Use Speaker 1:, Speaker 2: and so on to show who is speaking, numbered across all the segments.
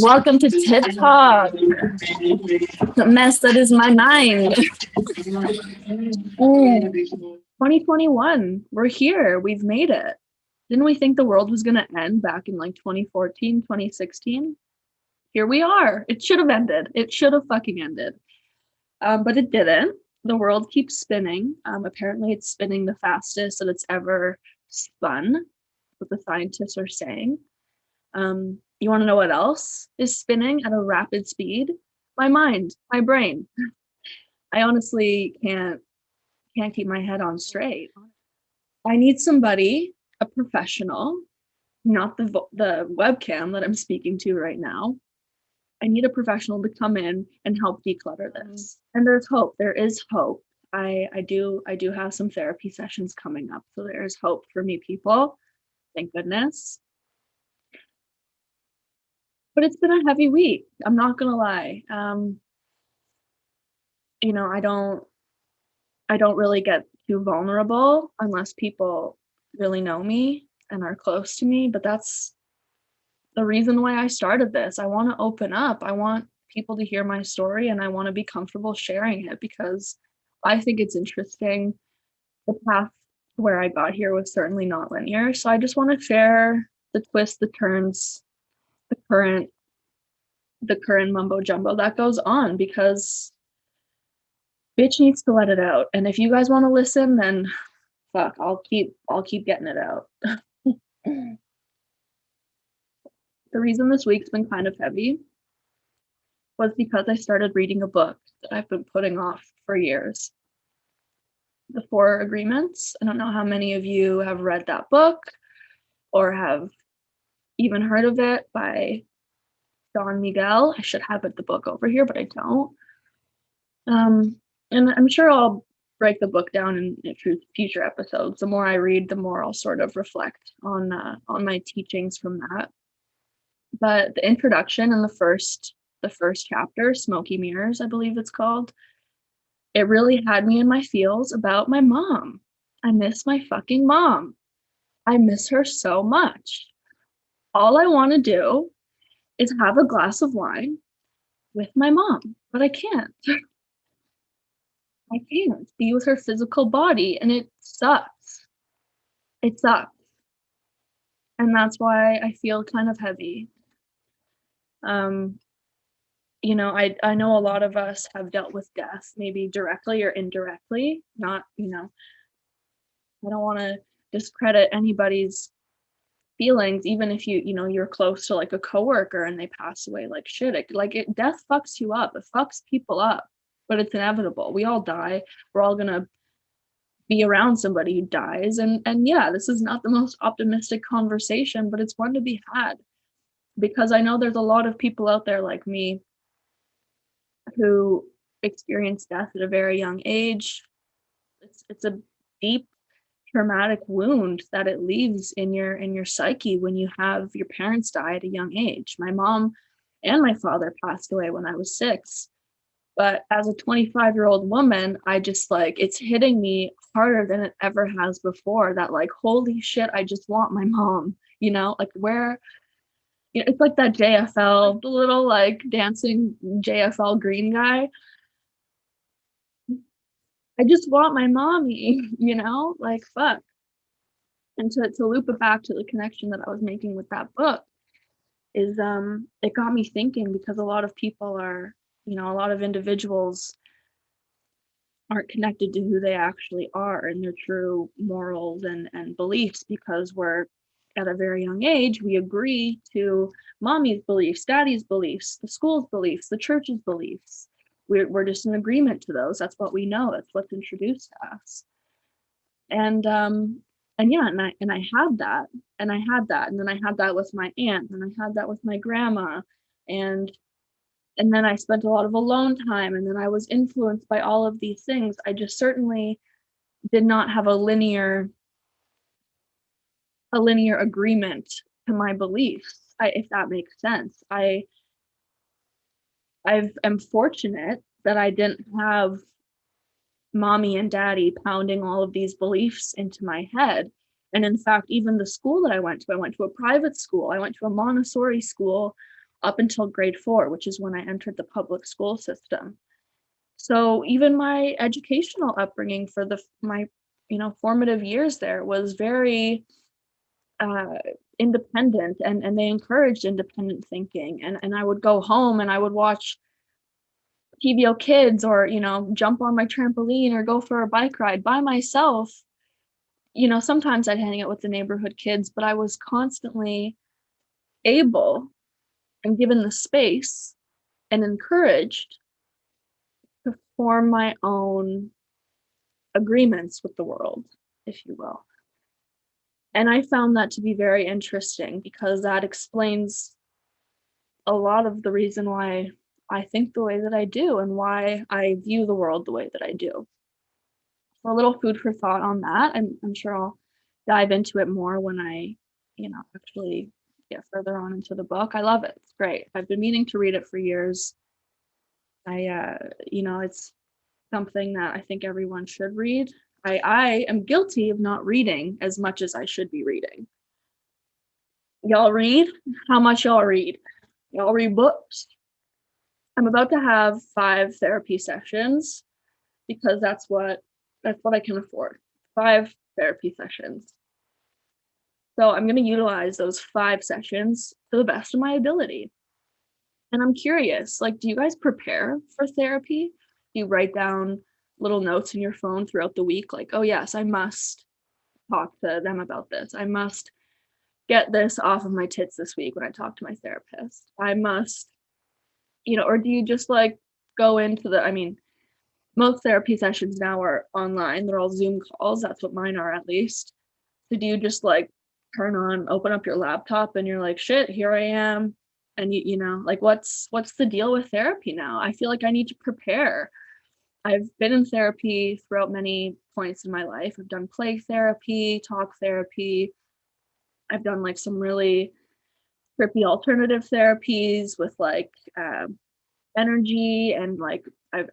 Speaker 1: Welcome to Tittok, the mess that is my mind. 2021, we're here. We've made it. Didn't we think the world was going to end back in like 2014, 2016? Here we are. It should have ended. It should have fucking ended. But it didn't. The world keeps spinning. Apparently, it's spinning the fastest that it's ever spun, what the scientists are saying. You want to know what else is spinning at a rapid speed? My mind, my brain. I honestly can't keep my head on straight. I need somebody, a professional, not the webcam that I'm speaking to right now. I need a professional to come in and help declutter this. And there's hope. There is hope. I do have some therapy sessions coming up, so there's hope for me, people. Thank goodness. But it's been a heavy week. I'm not gonna lie. I don't really get too vulnerable unless people really know me and are close to me. But that's the reason why I started this. I want to open up. I want people to hear my story, and I want to be comfortable sharing it because I think it's interesting. The path to where I got here was certainly not linear. So I just want to share the twists, the turns, the current mumbo jumbo that goes on, because bitch needs to let it out. And if you guys want to listen, then fuck, I'll keep getting it out. The reason this week's been kind of heavy was because I started reading a book that I've been putting off for years. The Four Agreements. I don't know how many of you have read that book or have even heard of it, by Don Miguel. I should have the book over here, but I don't. And I'm sure I'll break the book down in future episodes. The more I read, the more I'll sort of reflect on my teachings from that. But the introduction in the first chapter, Smoky Mirrors, I believe it's called, it really had me in my feels about my mom. I miss my fucking mom. I miss her so much. All I want to do is have a glass of wine with my mom, but I can't. I can't be with her physical body, and it sucks. It sucks. And that's why I feel kind of heavy. I know a lot of us have dealt with death, maybe directly or indirectly. Not, I don't want to discredit anybody's feelings, even if you're close to like a coworker and they pass away. Like shit, death fucks you up. It fucks people up, but it's inevitable. We all die. We're all gonna be around somebody who dies, and yeah, this is not the most optimistic conversation, but it's one to be had, because I know there's a lot of people out there like me who experience death at a very young age. It's a deep traumatic wound that it leaves in your psyche when you have your parents die at a young age. My mom and my father passed away when I was 6. But as a 25-year-old woman, I just it's hitting me harder than it ever has before, that holy shit, I just want my mom, where, it's like that JFL, the little dancing JFL green guy. I just want my mommy, fuck. And to loop it back to the connection that I was making with that book is, it got me thinking, because a lot of people are, a lot of individuals aren't connected to who they actually are and their true morals and beliefs, because we're at a very young age, we agree to mommy's beliefs, daddy's beliefs, the school's beliefs, the church's beliefs. We're just in agreement to those. That's what we know. That's what's introduced to us. And yeah, and I had that, and then I had that with my aunt, and I had that with my grandma, and then I spent a lot of alone time, and then I was influenced by all of these things. I just certainly did not have a linear agreement to my beliefs, if that makes sense. I am fortunate that I didn't have mommy and daddy pounding all of these beliefs into my head. And in fact, even the school that I went to a private school. I went to a Montessori school up until grade 4, which is when I entered the public school system. So even my educational upbringing for my, formative years there was very uh, independent, and they encouraged independent thinking. And I would go home and I would watch TVO Kids, or, jump on my trampoline or go for a bike ride by myself. Sometimes I'd hang out with the neighborhood kids, but I was constantly able and given the space and encouraged to form my own agreements with the world, if you will. And I found that to be very interesting, because that explains a lot of the reason why I think the way that I do and why I view the world the way that I do. So a little food for thought on that. I'm sure I'll dive into it more when I, actually get further on into the book. I love it. It's great. I've been meaning to read it for years. It's something that I think everyone should read. I am guilty of not reading as much as I should be reading. Y'all read? How much y'all read? Y'all read books? I'm about to have 5 therapy sessions, because that's what I can afford. 5 therapy sessions. So I'm going to utilize those 5 sessions to the best of my ability. And I'm curious, like, do you guys prepare for therapy? Do you write down little notes in your phone throughout the week, like, oh yes, I must talk to them about this. I must get this off of my tits this week when I talk to my therapist. I must, or do you just like go into most therapy sessions now are online. They're all Zoom calls. That's what mine are, at least. So do you just like open up your laptop and you're like, shit, here I am. And like, what's the deal with therapy now? I feel like I need to prepare. I've been in therapy throughout many points in my life. I've done play therapy, talk therapy. I've done like some really trippy alternative therapies with like energy, and like I've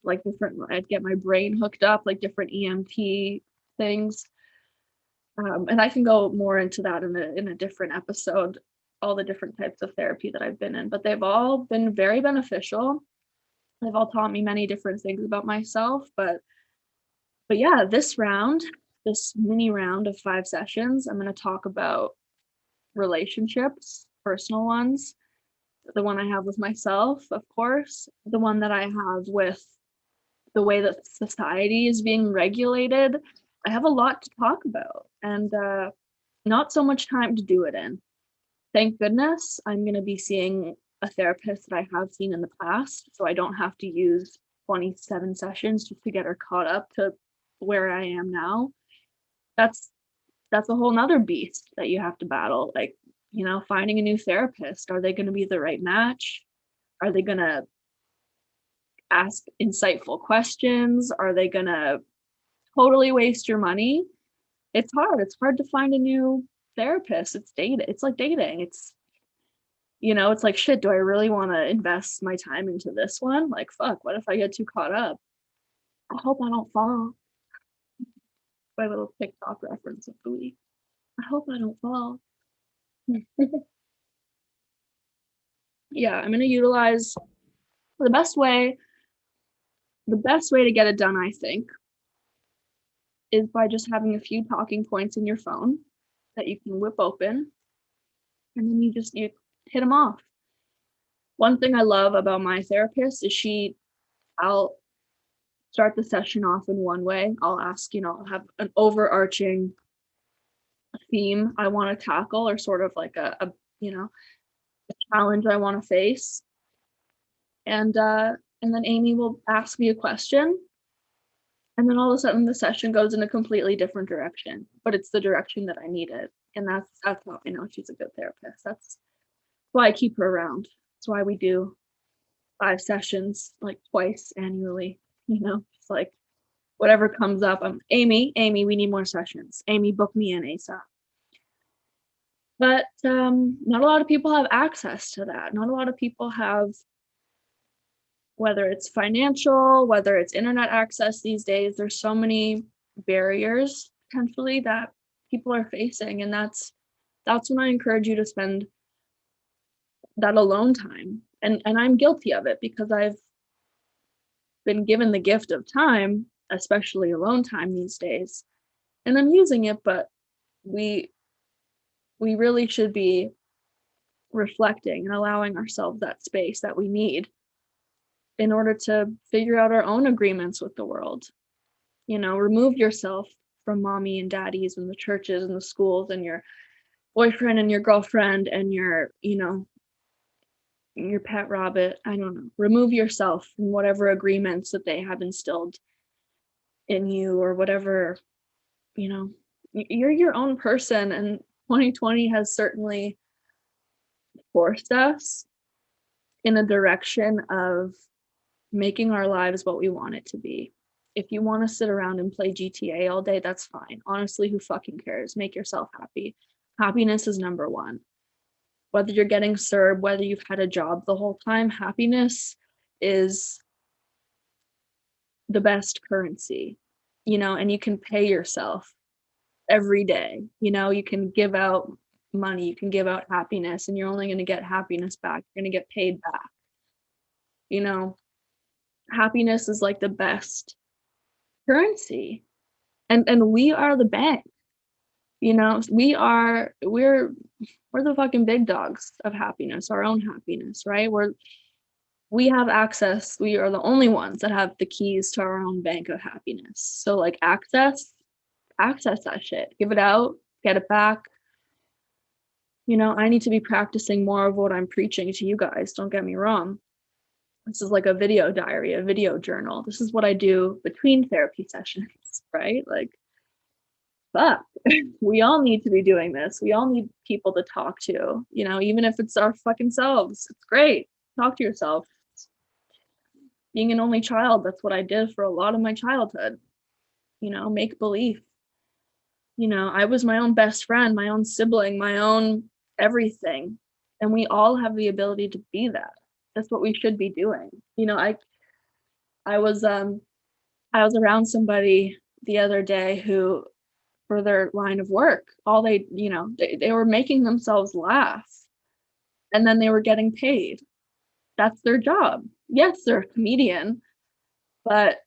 Speaker 1: like different, I'd get my brain hooked up, like different EMT things. And I can go more into that in a different episode, all the different types of therapy that I've been in, but they've all been very beneficial. They've all taught me many different things about myself, but yeah, this mini round of 5 sessions, I'm going to talk about relationships, personal ones, the one I have with myself, of course, the one that I have with the way that society is being regulated. I have a lot to talk about, and not so much time to do it in. Thank goodness I'm going to be seeing a therapist that I have seen in the past, so I don't have to use 27 sessions just to get her caught up to where I am now. That's a whole nother beast that you have to battle. Like, finding a new therapist. Are they going to be the right match? Are they going to ask insightful questions? Are they going to totally waste your money? It's hard. It's hard to find a new therapist. It's like dating. It's like, shit, do I really want to invest my time into this one? Like, fuck, what if I get too caught up? I hope I don't fall. My little TikTok reference of the week. I hope I don't fall. Yeah, I'm going to utilize the best way to get it done, I think, is by just having a few talking points in your phone that you can whip open, and then you hit them off. One thing I love about my therapist is I'll start the session off in one way. I'll ask, I'll have an overarching theme I want to tackle, or sort of like a challenge I want to face. And then Amy will ask me a question, and then all of a sudden the session goes in a completely different direction, but it's the direction that I needed. And that's how I know she's a good therapist. That's why I keep her around. That's why we do 5 sessions like twice annually, just like whatever comes up. Amy, we need more sessions. Amy, book me in ASAP. But not a lot of people have access to that. Not a lot of people have, whether it's financial, whether it's internet access these days, there's so many barriers potentially that people are facing. And that's when I encourage you to spend that alone time. And I'm guilty of it because I've been given the gift of time, especially alone time these days, and I'm using it, but we we really should be reflecting and allowing ourselves that space that we need in order to figure out our own agreements with the world. Remove yourself from mommy and daddies and the churches and the schools and your boyfriend and your girlfriend and your pet rabbit. I don't know. Remove yourself from whatever agreements that they have instilled in you or whatever, you know. You're your own person, and 2020 has certainly forced us in a direction of making our lives what we want it to be. If you want to sit around and play GTA all day, that's fine. Honestly, who fucking cares? Make yourself happy. Happiness is number one. Whether you're getting served, whether you've had a job the whole time, happiness is the best currency, and you can pay yourself every day. You can give out money, you can give out happiness, and you're only going to get happiness back. You're going to get paid back. Happiness is like the best currency. And we are the bank. We're the fucking big dogs of happiness, our own happiness, right? We have access. We are the only ones that have the keys to our own bank of happiness. So like access that shit. Give it out, get it back. I need to be practicing more of what I'm preaching to you guys. Don't get me wrong. This is like a video diary, a video journal. This is what I do between therapy sessions, right? Like, fuck, we all need to be doing this. We all need people to talk to, even if it's our fucking selves. It's great. Talk to yourself. Being an only child, that's what I did for a lot of my childhood. Make believe. I was my own best friend, my own sibling, my own everything. And we all have the ability to be that. That's what we should be doing. I was around somebody the other day who, for their line of work, all they were making themselves laugh, and then they were getting paid. That's their job. Yes, they're a comedian, but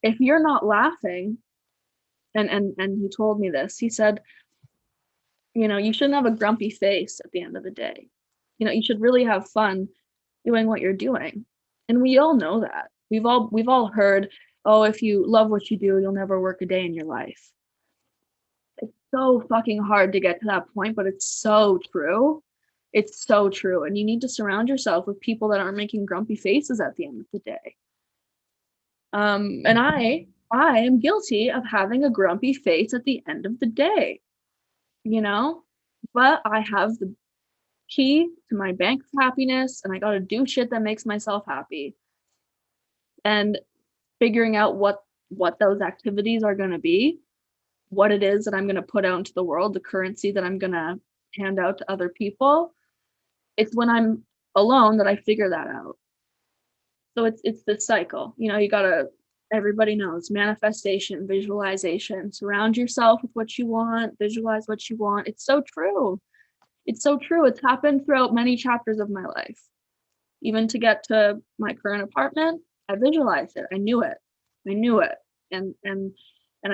Speaker 1: if you're not laughing, and he told me this, he said, you shouldn't have a grumpy face at the end of the day. You should really have fun doing what you're doing. And we all know that. We've all heard, oh, if you love what you do, you'll never work a day in your life. It's so fucking hard to get to that point, but it's so true. It's so true. And you need to surround yourself with people that aren't making grumpy faces at the end of the day. And I am guilty of having a grumpy face at the end of the day, but I have the key to my bank of happiness, and I got to do shit that makes myself happy. And figuring out what those activities are going to be, what it is that I'm going to put out into the world, the currency that I'm going to hand out to other people. It's when I'm alone that I figure that out. So it's this cycle. You gotta, everybody knows, manifestation, visualization, surround yourself with what you want, visualize what you want. It's so true. It's so true. It's happened throughout many chapters of my life. Even to get to my current apartment, I visualized it. I knew it. And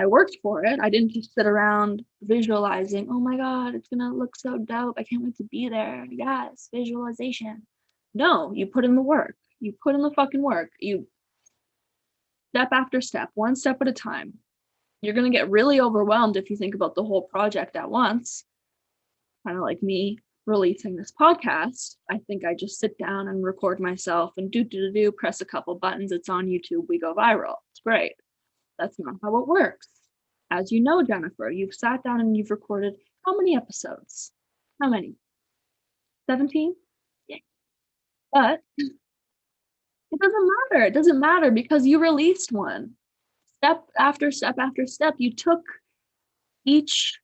Speaker 1: I worked for it. I didn't just sit around visualizing, oh my God, it's gonna look so dope. I can't wait to be there. Yes, visualization. No, you put in the work. You put in the fucking work. You step after step, one step at a time. You're gonna get really overwhelmed if you think about the whole project at once. Kind of like me releasing this podcast. I think I just sit down and record myself and press a couple buttons. It's on YouTube. We go viral. It's great. That's not how it works. As you know, Jennifer, you've sat down and you've recorded how many episodes? How many? 17? Yeah. But it doesn't matter. It doesn't matter because you released one. Step after step after step, you took each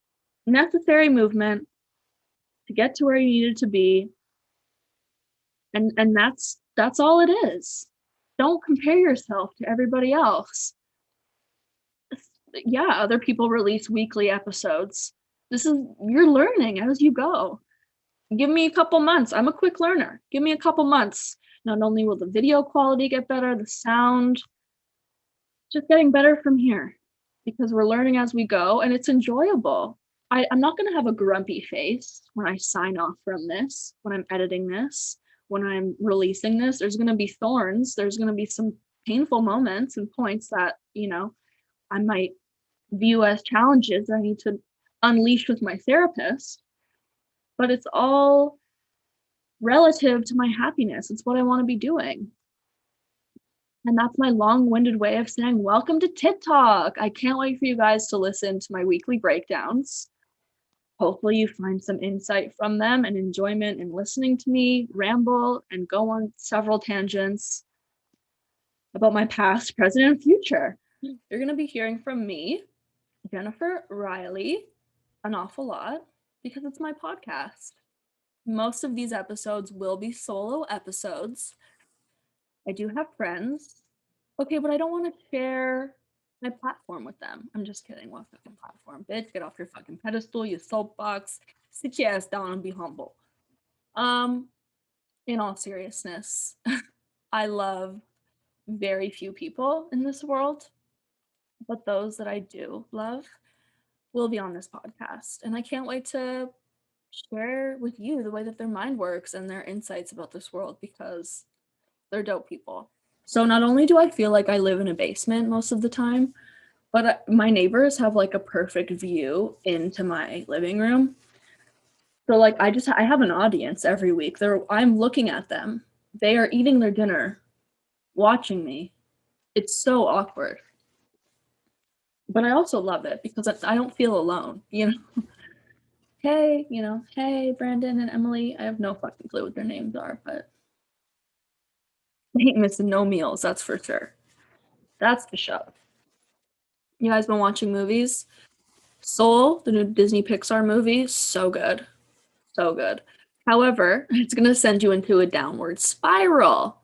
Speaker 1: necessary movement to get to where you needed to be. And that's all it is. Don't compare yourself to everybody else. Yeah, other people release weekly episodes. You're learning as you go. Give me a couple months. I'm a quick learner. Give me a couple months. Not only will the video quality get better, the sound, just getting better from here because we're learning as we go and it's enjoyable. I'm not going to have a grumpy face when I sign off from this, when I'm editing this, when I'm releasing this. There's going to be thorns. There's going to be some painful moments and points that, I might view as challenges that I need to unleash with my therapist. But it's all relative to my happiness. It's what I want to be doing. And that's my long-winded way of saying, welcome to Tittok. I can't wait for you guys to listen to my weekly breakdowns. Hopefully you find some insight from them and enjoyment in listening to me ramble and go on several tangents about my past, present, and future. You're going to be hearing from me, Jennifer Riley, an awful lot because it's my podcast. Most of these episodes will be solo episodes. I do have friends. Okay, but I don't want to share my platform with them. I'm just kidding. What fucking platform? Bitch, get off your fucking pedestal, you soapbox. Sit your ass down and be humble. In all seriousness, I love very few people in this world, but those that I do love will be on this podcast. And I can't wait to share with you the way that their mind works and their insights about this world because they're dope people. So not only do I feel like I live in a basement most of the time, but my neighbors have like a perfect view into my living room. So like I have an audience every week. I'm looking at them. They are eating their dinner, watching me. It's so awkward. But I also love it because I don't feel alone, Hey, hey, Brandon and Emily. I have no fucking clue what their names are, but I ain't missing no meals, that's for sure. That's the show. You guys been watching movies? Soul, the new Disney Pixar movie, so good. So good. However, it's going to send you into a downward spiral.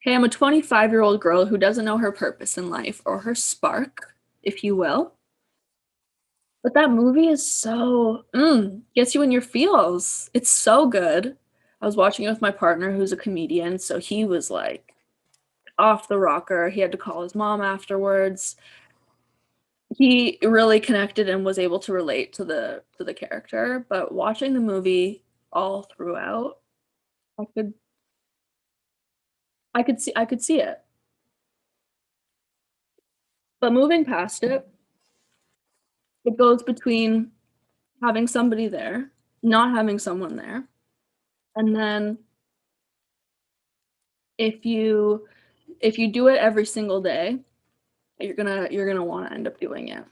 Speaker 1: Okay, I'm a 25-year-old girl who doesn't know her purpose in life or her spark, if you will. But that movie is so, gets you in your feels. It's so good. I was watching it with my partner who's a comedian, so he was like off the rocker. He had to call his mom afterwards. He really connected and was able to relate to the character, but watching the movie all throughout, I could see it. But moving past it, it goes between having somebody there, not having someone there, and then if you do it every single day, you're gonna want to end up doing it.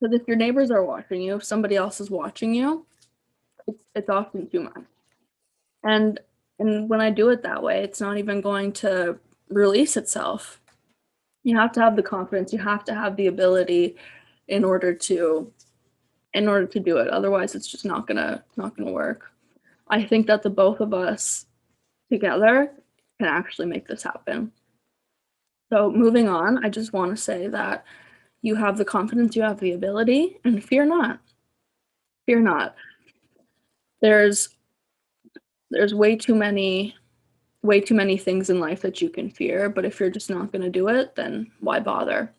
Speaker 1: Because if your neighbors are watching you, if somebody else is watching you, it's often too much. And when I do it that way, it's not even going to release itself. You have to have the confidence, you have to have the ability in order to do it. Otherwise, it's just not gonna work. I think that the both of us together can actually make this happen. So moving on, I just want to say that you have the confidence, you have the ability, and fear not. Fear not. There's way too many things in life that you can fear, but if you're just not going to do it, then why bother?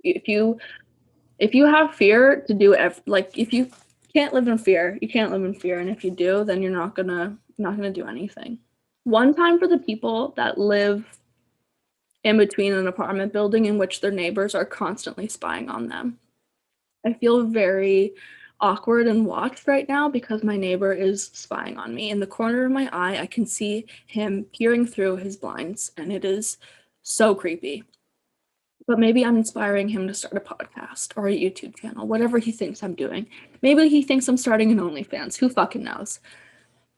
Speaker 1: If you have fear to do if you can't live in fear, you can't live in fear, and if you do, then you're not gonna do anything. One time for the people that live in between an apartment building in which their neighbors are constantly spying on them. I feel very awkward and watched right now because my neighbor is spying on me. In the corner of my eye, I can see him peering through his blinds, and it is so creepy. But maybe I'm inspiring him to start a podcast or a YouTube channel, whatever he thinks I'm doing. Maybe he thinks I'm starting an OnlyFans. Who fucking knows?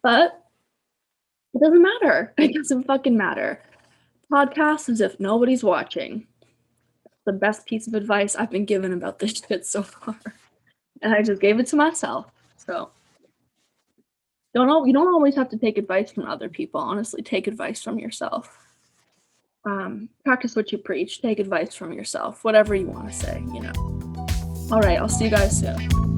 Speaker 1: But it doesn't matter. It doesn't fucking matter. Podcast as if nobody's watching. The best piece of advice I've been given about this shit so far. And I just gave it to myself. So you don't always have to take advice from other people. Honestly, take advice from yourself. Practice what you preach. Take advice from yourself. Whatever you want to say, All right, I'll see you guys soon.